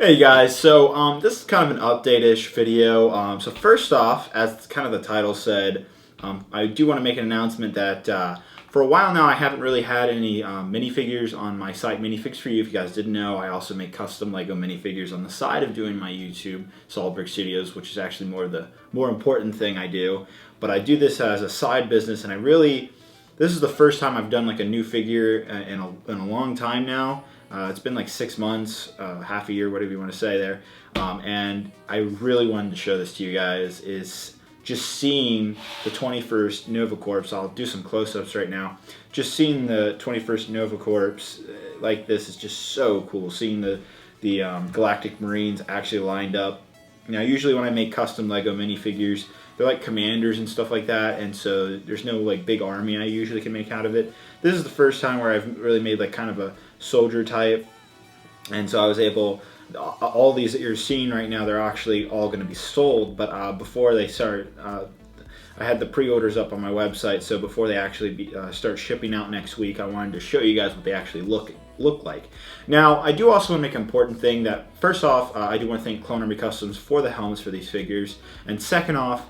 Hey guys, so this is kind of an update-ish video. So first off, as kind of the title said, I do want to make an announcement that for a while now I haven't really had any minifigures on my site, Minifigs for You. If you guys didn't know, I also make custom Lego minifigures on the side of doing my YouTube, Solid Brick Studios, which is actually the more important thing I do. But I do this as a side business, and this is the first time I've done like a new figure in a long time now. It's been like 6 months, half a year, whatever you want to say there. And I really wanted to show this to you guys, is just seeing the 21st Nova Corps. I'll do some close-ups right now. Just seeing the 21st Nova Corps like this is just so cool. Seeing the Galactic Marines actually lined up. Now, usually when I make custom Lego minifigures, they're like commanders and stuff like that, and so there's no like big army I usually can make out of it. This is the first time where I've really made like kind of a soldier type, and so I was able, all these that you're seeing right now, they're actually all going to be sold, but before they start, I had the pre-orders up on my website, so before they actually start shipping out next week, I wanted to show you guys what they actually look like. Now, I do also want to make an important thing that, first off, I do want to thank Clone Army Customs for the helmets for these figures, and second off,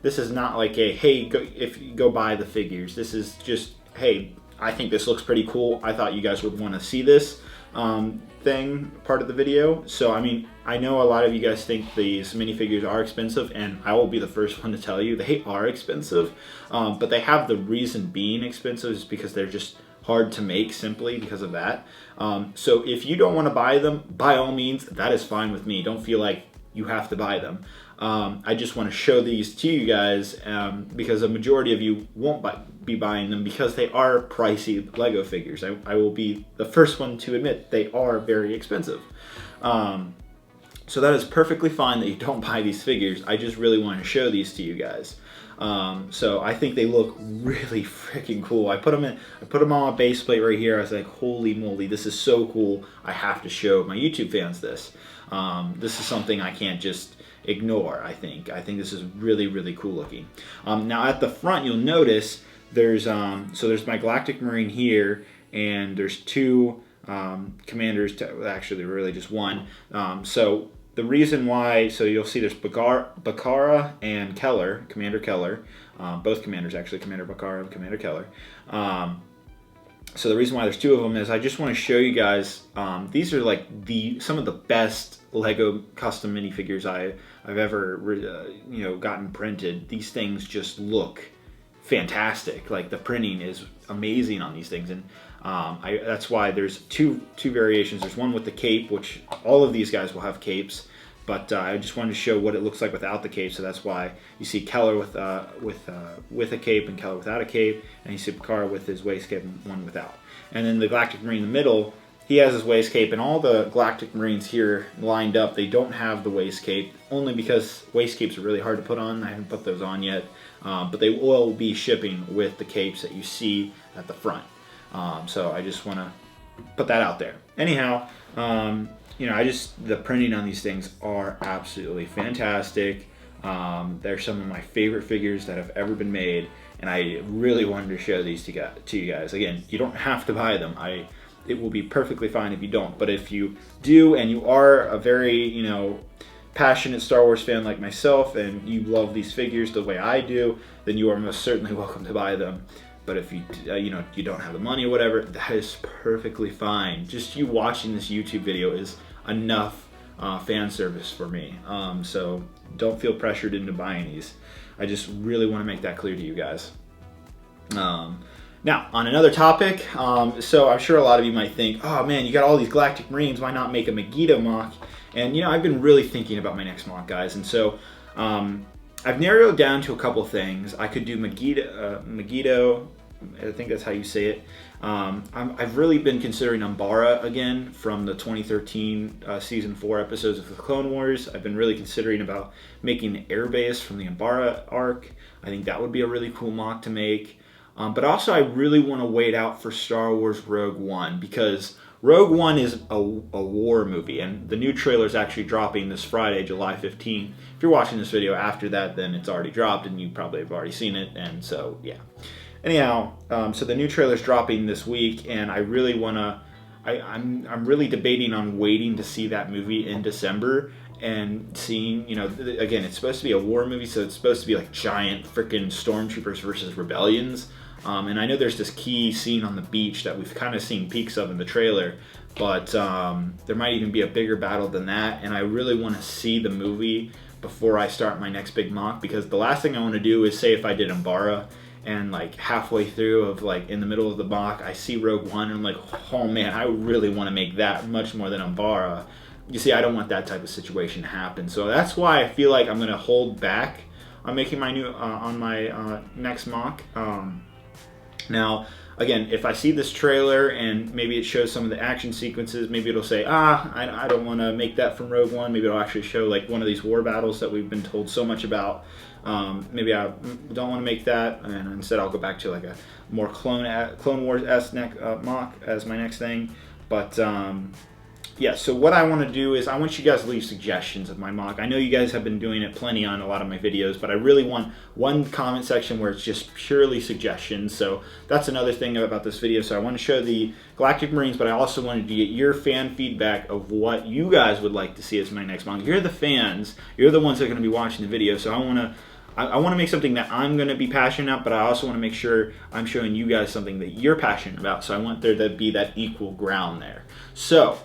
this is not like a, hey, if you go buy the figures. This is just, hey, I think this looks pretty cool. I thought you guys would want to see this part of the video. So, I mean, I know a lot of you guys think these minifigures are expensive, and I will be the first one to tell you they are expensive. But they have the reason being expensive is because they're just hard to make simply because of that. So if you don't want to buy them, by all means, that is fine with me. Don't feel like you have to buy them. I just want to show these to you guys because a majority of you won't be buying them because they are pricey Lego figures. I will be the first one to admit they are very expensive. So that is perfectly fine that you don't buy these figures. I just really want to show these to you guys. So I think they look really freaking cool. I put them on a base plate right here. I was like, holy moly, this is so cool. I have to show my YouTube fans this. This is something I can't just ignore. I think this is really, really cool looking. Now at the front, you'll notice there's my Galactic Marine here, and there's two commanders. Actually, really just one. So the reason why, so you'll see there's Bakara and Keller, Commander Keller, both commanders actually, Commander Bakara and Commander Keller. So the reason why there's two of them is I just want to show you guys, these are like some of the best Lego custom minifigures I've ever gotten printed. These things just look fantastic. Like the printing is amazing on these things, and that's why there's two variations. There's one with the cape, which all of these guys will have capes, but I just wanted to show what it looks like without the cape. So that's why you see Keller with a cape and Keller without a cape, and you see Bakara with his waist cape and one without. And then the Galactic Marine in the middle, he has his waist cape, and all the Galactic Marines here lined up, they don't have the waist cape, only because waist capes are really hard to put on. I haven't put those on yet, but they will be shipping with the capes that you see at the front. So I just want to put that out there. Anyhow, the printing on these things are absolutely fantastic. They're some of my favorite figures that have ever been made, and I really wanted to show these to you guys. Again, you don't have to buy them. It will be perfectly fine if you don't, but if you do and you are a very, passionate Star Wars fan like myself, and you love these figures the way I do, then you are most certainly welcome to buy them. But if you don't have the money or whatever, that is perfectly fine. Just you watching this YouTube video is enough fan service for me. So don't feel pressured into buying these. I just really want to make that clear to you guys. Now, on another topic, so I'm sure a lot of you might think, oh man, you got all these Galactic Marines, why not make a Megiddo mock? And I've been really thinking about my next mock, guys, and so I've narrowed down to a couple things. I could do Megiddo, I think that's how you say it. I've really been considering Umbara again from the 2013 Season 4 episodes of the Clone Wars. I've been really considering about making the airbase from the Umbara arc. I think that would be a really cool mock to make. But also I really want to wait out for Star Wars Rogue One, because Rogue One is a war movie, and the new trailer is actually dropping this Friday, July 15th. If you're watching this video after that, then it's already dropped, and you probably have already seen it, and so, yeah. Anyhow, so the new trailer is dropping this week, and I really want to I'm really debating on waiting to see that movie in December and seeing, you know, again, it's supposed to be a war movie, so it's supposed to be like giant freaking stormtroopers versus rebellions. And I know there's this key scene on the beach that we've kind of seen peeks of in the trailer, but there might even be a bigger battle than that. And I really want to see the movie before I start my next big mock, because the last thing I want to do is, say if I did Umbara and like halfway through of like in the middle of the mock I see Rogue One and I'm like, oh man, I really want to make that much more than Umbara. You see, I don't want that type of situation to happen. So that's why I feel like I'm going to hold back on making my new on my next mock. Now, again, if I see this trailer and maybe it shows some of the action sequences, maybe it'll say, I don't want to make that from Rogue One. Maybe it'll actually show like one of these war battles that we've been told so much about. Maybe I don't want to make that, and instead I'll go back to like a more Clone Wars-esque mock as my next thing. But yeah, so what I want to do is I want you guys to leave suggestions of my mock. I know you guys have been doing it plenty on a lot of my videos, but I really want one comment section where it's just purely suggestions. So that's another thing about this video. So I want to show the Galactic Marines, but I also wanted to get your fan feedback of what you guys would like to see as my next mock. You're the fans. You're the ones that are going to be watching the video. So I want to make something that I'm going to be passionate about, but I also want to make sure I'm showing you guys something that you're passionate about. So I want there to be that equal ground there. So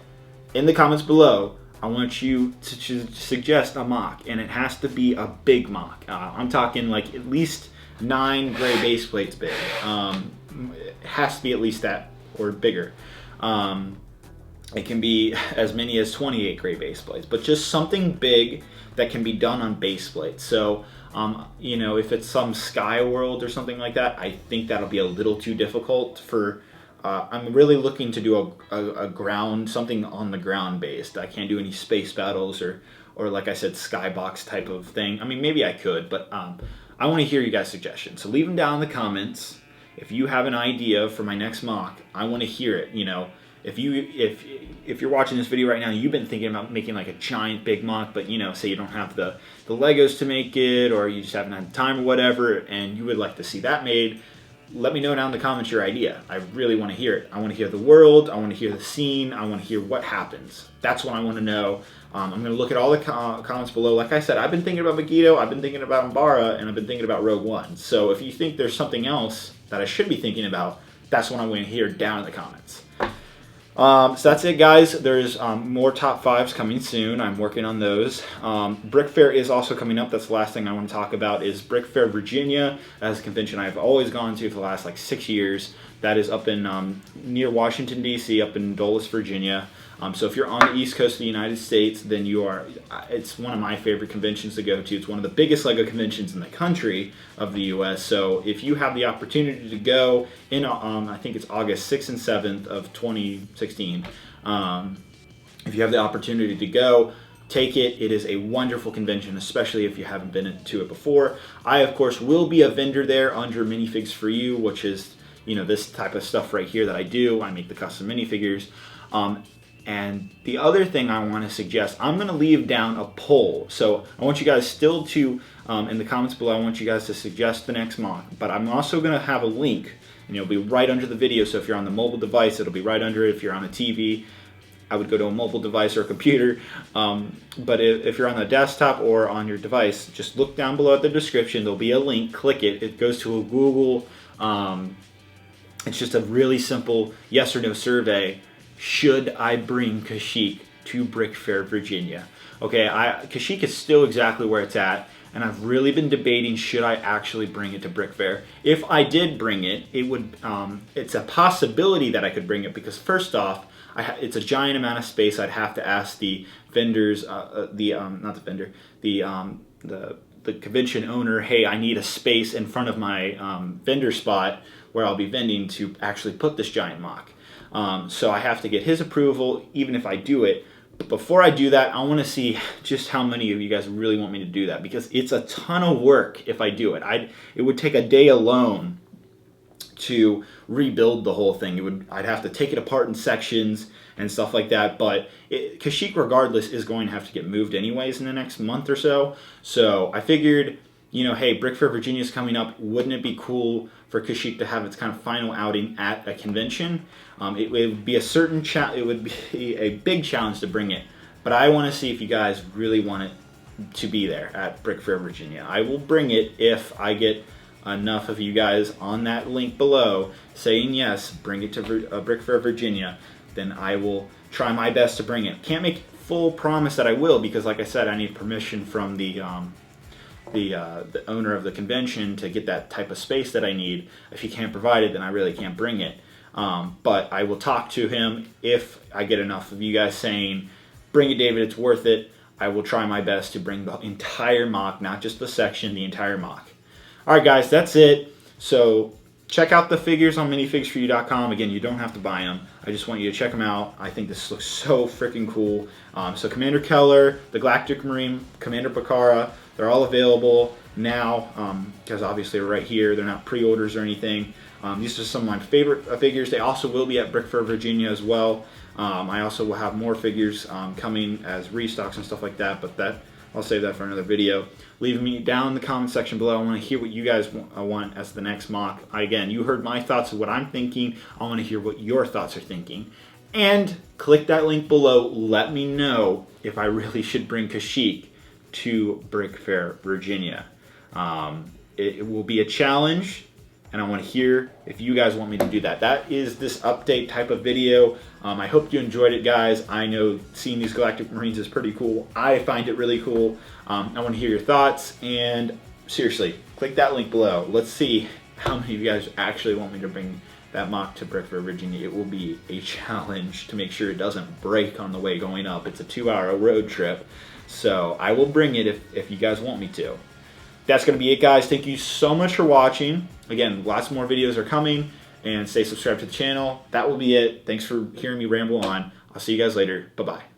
in the comments below, I want you to suggest a mock, and it has to be a big mock. I'm talking like at least 9 gray base plates big. It has to be at least that or bigger. It can be as many as 28 gray base plates, but just something big that can be done on base plates. So, you know, if it's some Sky World or something like that, I think that'll be a little too difficult for. I'm really looking to do a ground, something on the ground based. I can't do any space battles or like I said, skybox type of thing. I mean, maybe I could, but I want to hear you guys' suggestions. So leave them down in the comments. If you have an idea for my next mock, I want to hear it. You know, if you're watching this video right now, you've been thinking about making like a giant big mock, but you know, say you don't have the Legos to make it, or you just haven't had the time or whatever, and you would like to see that made. Let me know down in the comments your idea. I really want to hear it. I want to hear the world. I want to hear the scene. I want to hear what happens. That's what I want to know. I'm going to look at all the comments below. Like I said, I've been thinking about Megiddo, I've been thinking about Umbara, and I've been thinking about Rogue One. So if you think there's something else that I should be thinking about, that's what I want to hear down in the comments. So that's it, guys. There's more top 5s coming soon. I'm working on those. BrickFair is also coming up. That's the last thing I want to talk about is BrickFair Virginia. That's a convention I've always gone to for the last like 6 years. That is up in near Washington, D.C., up in Dulles, Virginia. So if you're on the East Coast of the United States, then you are. It's one of my favorite conventions to go to. It's one of the biggest LEGO conventions in the country of the U.S. So if you have the opportunity to go in, I think it's August 6th and 7th of 2016. If you have the opportunity to go, take it. It is a wonderful convention, especially if you haven't been to it before. I, of course, will be a vendor there under Minifigs for You, which is, you know, this type of stuff right here that I do. I make the custom minifigures. And the other thing I want to suggest, I'm going to leave down a poll. So I want you guys still to, in the comments below, I want you guys to suggest the next mock. But I'm also going to have a link, and it'll be right under the video. So if you're on the mobile device, it'll be right under it. If you're on a TV, I would go to a mobile device or a computer. But if you're on the desktop or on your device, just look down below at the description. There'll be a link. Click it. It goes to a Google. It's just a really simple yes or no survey. Should I bring Kashyyyk to BrickFair, Virginia? Okay, Kashyyyk is still exactly where it's at, and I've really been debating should I actually bring it to BrickFair. If I did bring it, it would. It's a possibility that I could bring it because first off, it's a giant amount of space. I'd have to ask the vendors, not the vendor, the convention owner, hey, I need a space in front of my vendor spot where I'll be vending to actually put this giant mock. So I have to get his approval, even if I do it. But before I do that, I want to see just how many of you guys really want me to do that, because it's a ton of work if I do it. It would take a day alone to rebuild the whole thing. I'd have to take it apart in sections and stuff like that. But Kashyyyk, regardless, is going to have to get moved anyways in the next month or so. So I figured you know, hey, BrickFair Virginia is coming up. Wouldn't it be cool for Kashyyyk to have its kind of final outing at a convention? It would be it would be a big challenge to bring it, but I want to see if you guys really want it to be there at BrickFair Virginia. I will bring it if I get enough of you guys on that link below saying yes, bring it to BrickFair Virginia. Then I will try my best to bring it. Can't make full promise that I will, because like I said, I need permission from the owner of the convention to get that type of space that I need. If he can't provide it, then I really can't bring it. But I will talk to him if I get enough of you guys saying, bring it, David, it's worth it. I will try my best to bring the entire mock, not just the section, the entire mock. All right, guys, that's it. So check out the figures on minifigsforyou.com. Again, you don't have to buy them. I just want you to check them out. I think this looks so freaking cool. So Commander Keller, the Galactic Marine, Commander Bakara, they're all available now because obviously they're right here. They're not pre-orders or anything. These are some of my favorite figures. They also will be at BrickFair Virginia as well. I also will have more figures coming as restocks and stuff like that, but I'll save that for another video. Leave me down in the comment section below. I want to hear what you guys want as the next mock. Again, you heard my thoughts of what I'm thinking. I want to hear what your thoughts are thinking. And click that link below. Let me know if I really should bring Kashyyyk to BrickFair Virginia. It will be a challenge, and I want to hear if you guys want me to do that. That is this update type of video. I hope you enjoyed it, guys. I know seeing these Galactic Marines is pretty cool. I find it really cool. I want to hear your thoughts, and seriously, click that link below. Let's see how many of you guys actually want me to bring that mock to BrickFair Virginia. It will be a challenge to make sure it doesn't break on the way going up. It's a 2-hour road trip, so I will bring it if you guys want me to. That's going to be it, guys. Thank you so much for watching. Again, lots more videos are coming, and stay subscribed to the channel. That will be it. Thanks for hearing me ramble on. I'll see you guys later. Bye-bye.